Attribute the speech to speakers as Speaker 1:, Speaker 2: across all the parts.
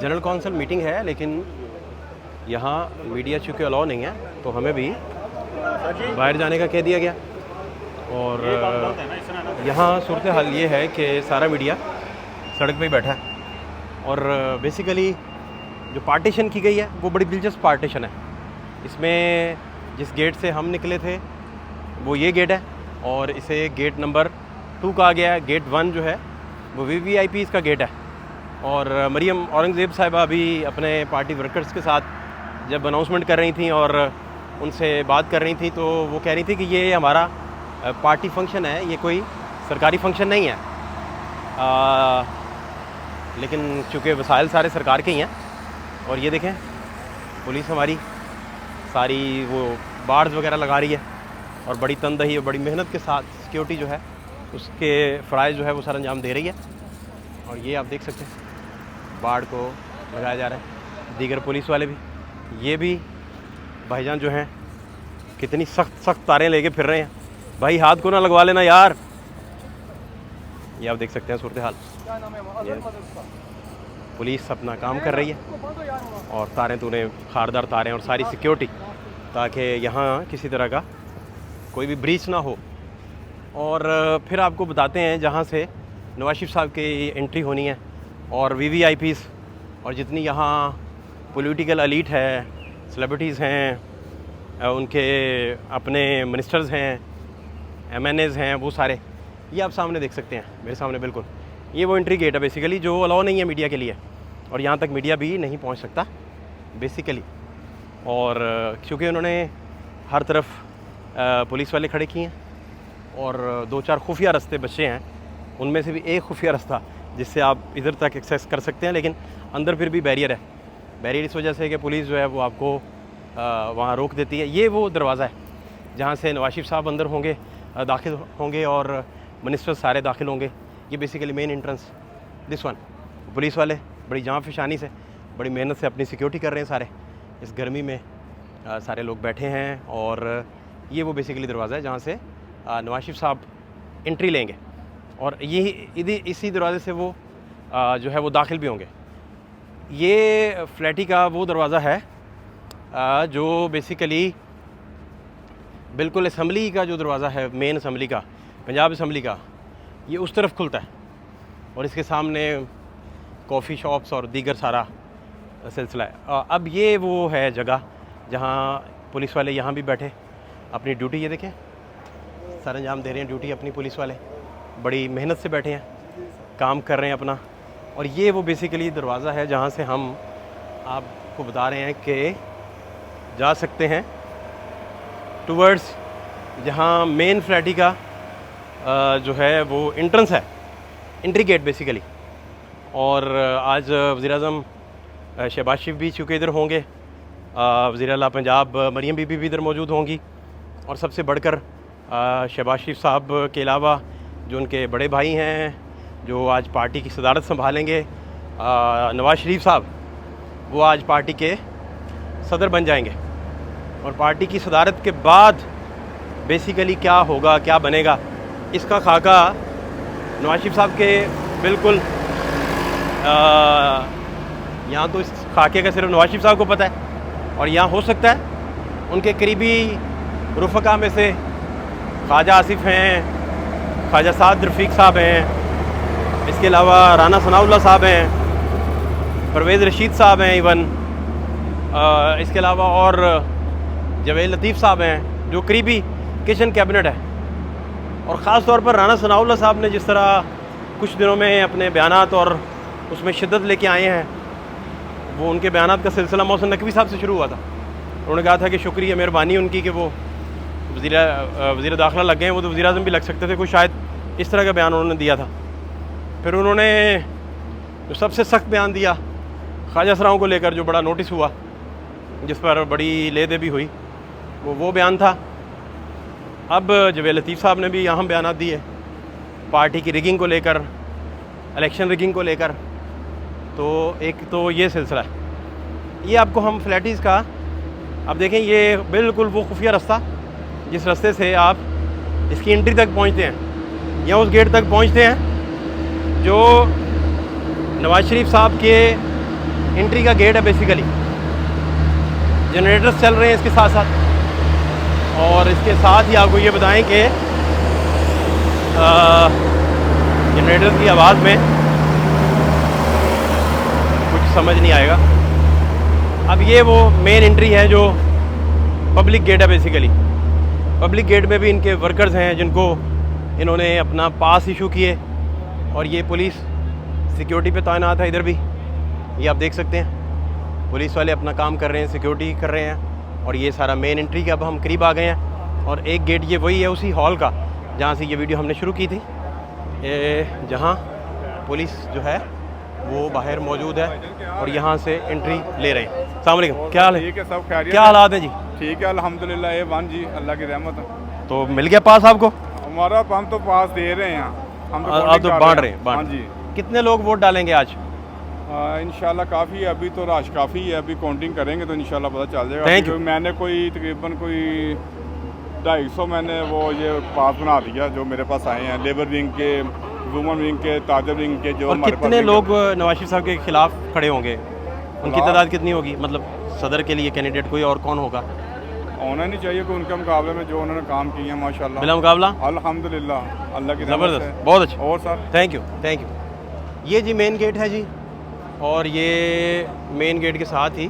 Speaker 1: General council meeting है, लेकिन यहाँ मीडिया चूँकि अलाउ नहीं है तो हमें भी बाहर जाने का कह दिया गया। और यहाँ सूरत हाल ये है कि सारा मीडिया सड़क पे ही बैठा है और बेसिकली जो पार्टीशन की गई है वो बड़ी दिलचस्प पार्टीशन है। इसमें जिस गेट से हम निकले थे वो ये गेट है और इसे गेट नंबर 2 कहा गया है। गेट 1 जो है वो VVIPs का गेट है। और मरियम औरंगज़ेब साहिबा भी अपने पार्टी वर्कर्स के साथ जब अनाउंसमेंट कर रही थी और उनसे बात कर रही थी तो वो कह रही थी कि ये हमारा पार्टी फंक्शन है, ये कोई सरकारी फंक्शन नहीं है। लेकिन चूँकि वसाइल सारे सरकार के ही हैं और ये देखें पुलिस हमारी सारी वो बार्स वगैरह लगा रही है और बड़ी तनदही और बड़ी मेहनत के साथ सिक्योरिटी जो है उसके फ़राइज़ जो है वो सर अंजाम दे रही है। और ये आप देख सकते हैं बाड़ को लगाया जा रहा है। दीगर पुलिस वाले भी, ये भी भाईजान जो हैं कितनी सख्त तारें लेके फिर रहे हैं। भाई हाथ को ना लगवा लेना यार। ये आप देख सकते हैं सूरत हाल। पुलिस अपना काम कर रही है और तारें तूने खारदार तारें और सारी सिक्योरिटी, ताकि यहाँ किसी तरह का कोई भी ब्रीच ना हो। और फिर आपको बताते हैं जहाँ से नवाज शरीफ साहब की एंट्री होनी है और VVIPs और जितनी यहाँ पॉलिटिकल एलीट है, सेलिब्रिटीज़ हैं, उनके अपने मिनिस्टर्स हैं, MNAs हैं, वो सारे ये आप सामने देख सकते हैं मेरे सामने। बिल्कुल ये वो एंट्री गेट है बेसिकली जो अलाउ नहीं है मीडिया के लिए और यहाँ तक मीडिया भी नहीं पहुँच सकता बेसिकली। और क्योंकि उन्होंने हर तरफ पुलिस वाले खड़े किए हैं और 2-4 खुफिया रास्ते बचे हैं, उनमें से भी एक खुफिया रास्ता जिससे आप इधर तक एक्सेस कर सकते हैं, लेकिन अंदर फिर भी बैरियर है। बैरियर इस वजह से कि पुलिस जो है वो आपको वहाँ रोक देती है। ये वो दरवाज़ा है जहाँ से नवाज शरीफ साहब अंदर होंगे, दाखिल होंगे और मिनिस्टर सारे दाखिल होंगे। ये basically main entrance this one. Police वाले बड़ी जान फिशानी से बड़ी मेहनत से अपनी सिक्योरिटी कर रहे हैं सारे। इस गर्मी में सारे लोग बैठे हैं और ये वो बेसिकली दरवाज़ा है जहाँ से नवाज शरीफ साहब एंट्री लेंगे और यही इसी दरवाज़े से वो जो है वो दाखिल भी होंगे। ये फ्लैटी का वो दरवाज़ा है जो बेसिकली बिल्कुल असम्बली का जो दरवाज़ा है, मेन असम्बली का, पंजाब असम्बली का, ये उस तरफ खुलता है और इसके सामने कॉफ़ी शॉप्स और दीगर सारा सिलसिला है। अब ये वो है जगह जहाँ पुलिस वाले यहाँ भी बैठे अपनी ड्यूटी, ये देखें सर अंजाम दे रहे हैं ड्यूटी अपनी। पुलिस वाले बड़ी मेहनत से बैठे हैं, काम कर रहे हैं अपना। और ये वो बेसिकली दरवाज़ा है जहाँ से हम आपको बता रहे हैं कि जा सकते हैं टूवर्ड्स जहाँ मेन फ्लैटी का जो है वो एंट्रेंस है, एंट्री गेट बेसिकली। और आज वज़ीर-ए-आज़म शहबाज शरीफ भी चूँकि इधर होंगे, वज़ीर आला पंजाब मरियम बीबी भी इधर मौजूद होंगी और सबसे बढ़कर शहबाज शरीफ साहब के अलावा जो उनके बड़े भाई हैं जो आज पार्टी की सदारत संभालेंगे, नवाज शरीफ साहब, वो आज पार्टी के सदर बन जाएंगे। और पार्टी की सदारत के बाद बेसिकली क्या होगा, क्या बनेगा, इसका खाका नवाज शरीफ साहब के बिल्कुल यहाँ तो इस खाके का सिर्फ नवाज शरीफ साहब को पता है और यहाँ हो सकता है उनके करीबी रुफ़का में से ख्वाजा आसिफ हैं, ख्वाजा साद रफ़ीक साहब हैं, इसके अलावा राना सनाउल्लाह साहब हैं, परवेज़ रशीद साहब हैं, इवन इसके अलावा और जवेद लतीफ़ साहब हैं जो करीबी किचन कैबिनेट है। और ख़ास तौर पर राना सनाउल्लाह साहब ने जिस तरह कुछ दिनों में अपने बयानात और उसमें शिद्दत लेके आए हैं, वो उनके बयानात का सिलसिला मोहसिन नकवी साहब से शुरू हुआ था। उन्होंने कहा था कि शुक्रिया मेहरबानी उनकी कि वो वज़ीर दाखिला लग गए हैं, वो तो वज़ीर आज़म भी लग सकते थे, कुछ शायद इस तरह का बयान उन्होंने दिया था। फिर उन्होंने जो सबसे सख्त बयान दिया ख्वाजा सराओं को लेकर, जो बड़ा नोटिस हुआ, जिस पर बड़ी ले-दे भी हुई, वो बयान था। अब जवेद लतीफ़ साहब ने भी अहम बयान दिए पार्टी की रिगिंग को लेकर, इलेक्शन रिगिंग को लेकर। तो एक तो ये सिलसिला है। ये आपको हम फ्लैटीज़ का अब देखें, ये बिल्कुल वो खुफिया रास्ता जिस रास्ते से आप इसकी एंट्री तक पहुंचते हैं या उस गेट तक पहुंचते हैं जो नवाज शरीफ साहब के एंट्री का गेट है बेसिकली। जनरेटर्स चल रहे हैं इसके साथ साथ, और इसके साथ ही आपको ये बताएं कि जनरेटर्स की आवाज़ में कुछ समझ नहीं आएगा। अब ये वो मेन एंट्री है जो पब्लिक गेट है बेसिकली। पब्लिक गेट में भी इनके वर्कर्स हैं जिनको इन्होंने अपना पास इशू किए, और ये पुलिस सिक्योरिटी पे तैनात है। इधर भी ये आप देख सकते हैं पुलिस वाले अपना काम कर रहे हैं, सिक्योरिटी कर रहे हैं। और ये सारा मेन एंट्री का अब हम करीब आ गए हैं, और एक गेट ये वही है उसी हॉल का जहाँ से ये वीडियो हमने शुरू की थी, जहाँ पुलिस जो है वो बाहर मौजूद है और यहाँ से एंट्री ले रहे हैं। अस्सलाम वालेकुम, क्या हाल है?
Speaker 2: ठीक है, सब खैरियत?
Speaker 1: क्या हालात हैं जी?
Speaker 2: ठीक है अल्हम्दुलिल्लाह, ए1 जी, अल्लाह की रहमत।
Speaker 1: तो मिल गया पास आपको?
Speaker 2: हमारा हम तो पास दे रहे हैं, हम तो
Speaker 1: आप तो बांट रहे हैं।
Speaker 2: हाँ जी।
Speaker 1: कितने लोग वोट डालेंगे आज?
Speaker 2: इंशाल्लाह काफ़ी है, अभी तो रश काफ़ी है, अभी काउंटिंग करेंगे तो इंशाल्लाह पता चल जाएगा।
Speaker 1: Thank you.
Speaker 2: मैंने कोई तकरीबन कोई 250 मैंने वो ये पास बना दिया जो मेरे पास आए हैं, लेबर विंग के, वुमन विंग के, ताजर विंग के, जो
Speaker 1: और
Speaker 2: हमारे
Speaker 1: कितने
Speaker 2: पास
Speaker 1: लोग नवाज शरीफ साहब के खिलाफ खड़े होंगे? उनकी तादाद कितनी होगी? मतलब सदर के लिए कैंडिडेट कोई और कौन होगा?
Speaker 2: होना नहीं चाहिए कि उनके मुकाबले में जो उन्होंने काम किए हैं माशाल्लाह
Speaker 1: बिला मुकाबला
Speaker 2: अल्हम्दुलिल्लाह, अल्लाह की रहमत
Speaker 1: ज़बरदस्त,
Speaker 2: है।
Speaker 1: बहुत अच्छा।
Speaker 2: और सर
Speaker 1: थैंक यू। ये जी मेन गेट है जी, और ये मेन गेट के साथ ही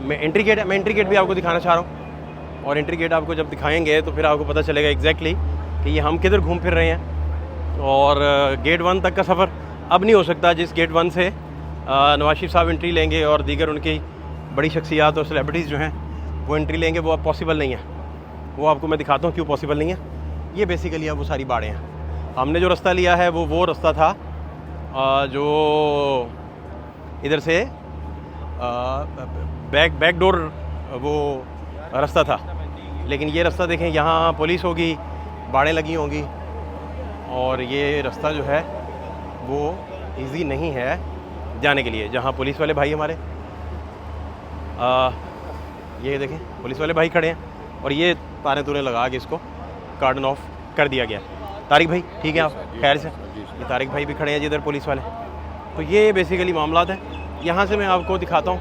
Speaker 1: मैं एंट्री गेट है। मैं एंट्री गेट भी आपको दिखाना चाह रहा हूँ, और एंट्री गेट आपको जब दिखाएंगे तो फिर आपको पता चलेगा एग्जैक्टली कि ये हम किधर घूम फिर रहे हैं। और गेट 1 तक का सफ़र अब नहीं हो सकता। जिस गेट 1 से नवाज शरीफ साहब एंट्री लेंगे और दीगर उनकी बड़ी शख्सियात और सेलिब्रिटीज़ जो हैं वो एंट्री लेंगे, वो अब पॉसिबल नहीं है। वो आपको मैं दिखाता हूँ क्यों पॉसिबल नहीं है। ये बेसिकली अब वो सारी बाड़ें हैं। हमने जो रास्ता लिया है वो रास्ता था जो इधर से बैक डोर वो रास्ता था, लेकिन ये रास्ता देखें, यहाँ पुलिस होगी, बाड़ें लगी होंगी, और ये रास्ता जो है वो इजी नहीं है जाने के लिए। जहाँ पुलिस वाले भाई हमारे ये देखें पुलिस वाले भाई खड़े हैं, और ये तारे तूरे लगा के इसको कार्डन ऑफ कर दिया गया। तारिक भाई ठीक है आप खैर से? ये तारिक भाई भी खड़े हैं जिधर पुलिस वाले। तो ये बेसिकली मामलात हैं। यहाँ से मैं आपको दिखाता हूँ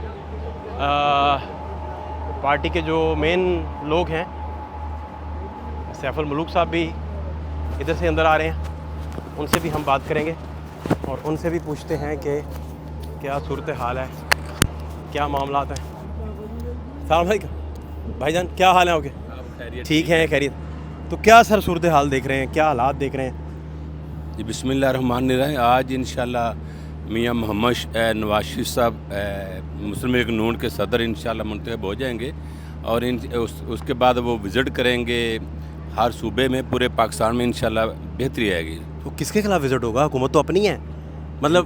Speaker 1: पार्टी के जो मेन लोग हैं। सैफुल मुलूक साहब भी इधर से अंदर आ रहे हैं, उनसे भी हम बात करेंगे और उनसे भी पूछते हैं कि क्या सूरत हाल है, क्या मामलात हैं। सलाम अलैकुम भाईजान, क्या हाल है? ओके ठीक है, खैरियत। तो क्या सर सूरत हाल देख रहे हैं, क्या हालात देख रहे हैं?
Speaker 3: जी बिस्मिल्लाहिर्रहमानिर्रहीम। आज इंशाल्लाह मियां मोहम्मद नवाज शरीफ साहब मुस्लिम लीग नून के सदर इंशाल्लाह मुंतखब हो जाएंगे, और उसके बाद वो विज़िट करेंगे हर सूबे में, पूरे पाकिस्तान में इंशाल्लाह बेहतरी आएगी।
Speaker 1: तो किसके खिलाफ विजिट होगा? हुकूमत तो अपनी है, मतलब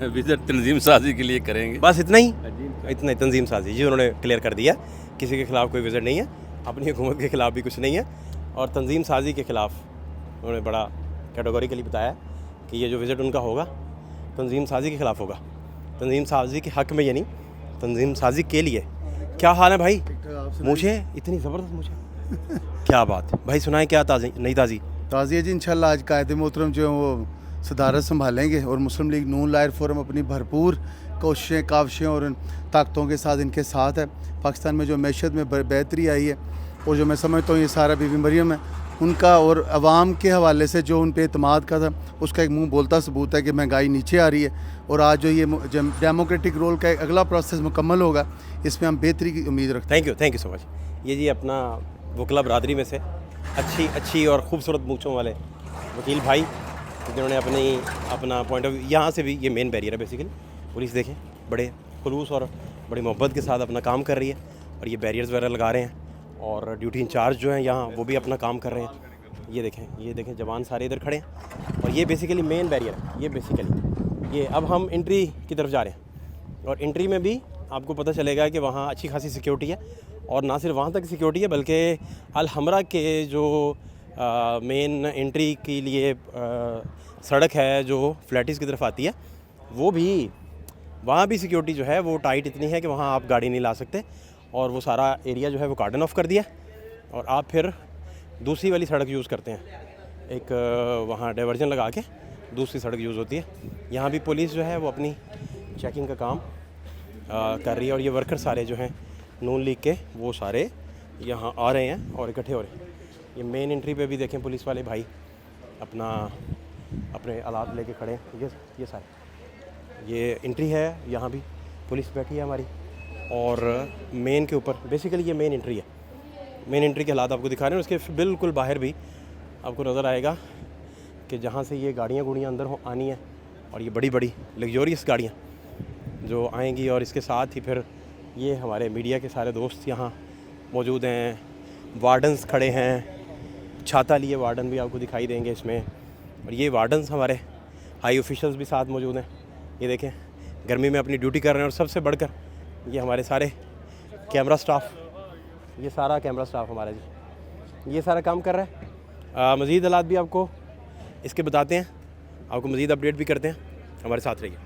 Speaker 3: विज़िट तंजीम साजी के लिए करेंगे,
Speaker 1: बस इतना ही तंजीम साजी जी उन्होंने क्लियर कर दिया। किसी के खिलाफ कोई विजिट नहीं है, अपनी हुकूमत के खिलाफ भी कुछ नहीं है, और तंजीम साजी के खिलाफ उन्होंने बड़ा कैटेगोरिकली बताया कि ये जो विज़िट उनका होगा तंजीम साजी के खिलाफ होगा, तंजीम साजी के हक़ में, यानी तंजीम साजी के लिए। क्या हाल है भाई? मुझे इतनी ज़बरदस्त मुझे क्या बात भाई, सुनाएं क्या नई ताज़ी
Speaker 4: जी। इंशाल्लाह आज कायदे मोहतरम जो वो सदारत संभालेंगे, और मुस्लिम लीग नून लायर फोरम अपनी भरपूर कोशिशें, काविशें और ताकतों के साथ इनके साथ है। पाकिस्तान में जो मैशत में बेहतरी आई है, और जो मैं समझता हूँ ये सारा बीबी मरियम है उनका, और अवाम के हवाले से जो उन पे एतमाद का था उसका एक मुंह बोलता सबूत है कि महंगाई नीचे आ रही है। और आज जो ये डेमोक्रेटिक रोल का एक अगला प्रोसेस मुकम्मल होगा, इसमें हम बेहतरी की उम्मीद रखते हैं।
Speaker 1: Thank you so much. ये जी अपना वकला बरादरी में से अच्छी और ख़ूबसूरत मूँछों वाले वकील भाई जिन्होंने अपना पॉइंट ऑफ व्यू, यहाँ से भी ये मेन बैरियर है बेसिकली। पुलिस देखें बड़े खुलूस और बड़ी मोहब्बत के साथ अपना काम कर रही है, और ये बैरियर्स वगैरह लगा रहे हैं, और ड्यूटी इंचार्ज जो हैं यहाँ वो भी अपना काम कर रहे हैं। ये देखें जवान सारे इधर खड़े हैं, और ये बेसिकली मेन बैरियर है। ये बेसिकली ये अब हम एंट्री की तरफ जा रहे हैं, और एंट्री में भी आपको पता चलेगा कि वहाँ अच्छी खासी सिक्योरिटी है, और ना सिर्फ वहाँ तक सिक्योरिटी है बल्कि अल हमरा के जो मेन एंट्री के लिए सड़क है जो फ्लैटिस की तरफ आती है, वो भी वहाँ भी सिक्योरिटी जो है वो टाइट इतनी है कि वहाँ आप गाड़ी नहीं ला सकते, और वो सारा एरिया जो है वो कार्डन ऑफ कर दिया, और आप फिर दूसरी वाली सड़क यूज़ करते हैं। एक वहाँ डाइवर्जन लगा के दूसरी सड़क यूज़ होती है। यहाँ भी पुलिस जो है वो अपनी चेकिंग का काम कर रही है। और ये वर्कर सारे जो हैं नून लीग के, वो सारे यहाँ आ रहे हैं और इकट्ठे हो रहे हैं। ये मेन एंट्री पे भी देखें पुलिस वाले भाई अपने आलात लेके खड़े हैं। ये सारे ये एंट्री है, यहाँ भी पुलिस बैठी है हमारी। और मेन के ऊपर बेसिकली ये मेन एंट्री है। मेन एंट्री के हालात आपको दिखा रहे हैं। उसके बिल्कुल बाहर भी आपको नज़र आएगा कि जहाँ से ये गाड़ियाँ अंदर आनी है, और ये बड़ी बड़ी लग्जोरियस गाड़ियाँ जो आएंगी। और इसके साथ ही फिर ये हमारे मीडिया के सारे दोस्त यहाँ मौजूद हैं, वार्डन्स खड़े हैं, छाता लिए वार्डन भी आपको दिखाई देंगे इसमें। और ये वार्डन्स हमारे हाई ऑफिशियल्स भी साथ मौजूद हैं। ये देखें गर्मी में अपनी ड्यूटी कर रहे हैं। और सबसे बढ़कर ये हमारे सारे कैमरा स्टाफ, ये सारा कैमरा स्टाफ हमारा जी ये सारा काम कर रहा है। मज़ीद हालात भी आपको इसके बताते हैं, आपको मज़ीद अपडेट भी करते हैं। हमारे साथ रहिए।